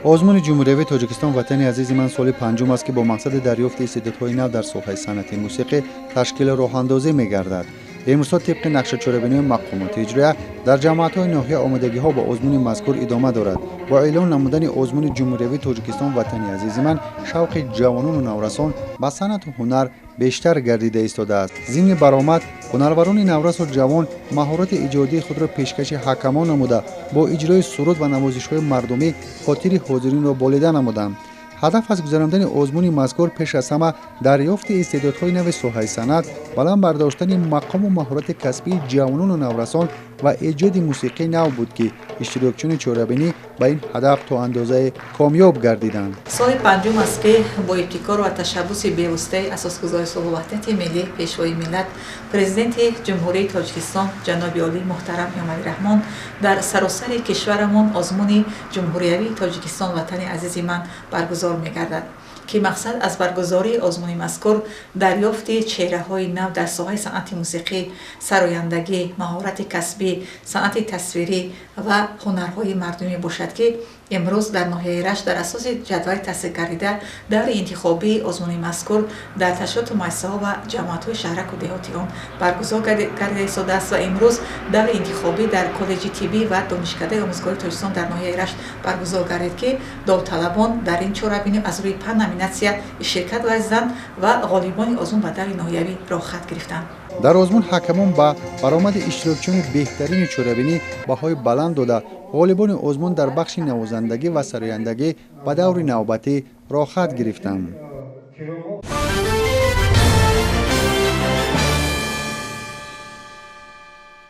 آزمون جمهوری تاجیکستان وطن عزیز من سال پنجم است که با مقصد دریافت استعدادهای نو در ساحه صنعت موسیقی تشکیل راه‌اندازی می‌گردد. امروز طبق نقشه چوبینی مقامات اجرایی در جماعت‌های ناحیه آمادگی‌ها با آزمون مذکور ادامه دارد. با اعلان نمودن آزمون جمهوری تاجیکستان وطن عزیز من شوق جوانان و نورسان به صنعت و هنر بیشتر گردیده ایستاده است. ضمن برآمد هنروران نورس و جوان مهارت ایجادی خود را پیشکش حکمان نموده با اجرای سرود و نوازش‌های مردمی خاطر حاضرین را بالیده نمودند. هدف از گذراندن آزمون مذکور پیش از همه دریافت استعدادهای نو ساحه صنعت، بلند برداشتن مقام و مهارت کسبی جوانان و نورسان و ایجاد موسیقی نو بود که اشتراکچیان چهاربینی به این هدف تا اندازه کامیاب گردیدند. سال پنجم است که با ابتکار و تشبث بی‌واسطه اساسگذار صلح و وحدت ملی پیشوای ملت پرزیدنت جمهوری تاجیکستان جناب عالی محترم امامی رحمان در سراسر کشورمان آزمون جمهوری تاجیکستان وطن عزیز من برگزار می‌گردد که مقصد از برگزاری آزمون مذکور دریافت چهره‌های نو در ساحه صنعت موسیقی، سرایندگی، مهارت کسبی، صنعت تصویری و هنرهای مردمی باشد که امروز در ناحیه رشت در اساس جدول تصدیق گردیده دور انتخابی آزمون مذکور در تشکیلات مؤسسه‌ها و جماعت‌های شهرک و دهاتی آن برگزار گردیده ایستاده است و امروز دور انتخابی در کالج طبی و دانشکده آموزگاری تاجیکستان در ناحیه رشت برگزار گردید که داوطلبان در این چهاربینی از روی 5 نامیناسیون شرکت ورزیدند و غالبان آزمون به دور نهایی راه خط گرفتند. در آزمون حکمان با برآمد اشتراکچیان بهترین چهاربینی بهای بلند داده غالبان آزمون در بخش نوازندگی و سرایندگی به دور نوبتی راه خط گرفتند.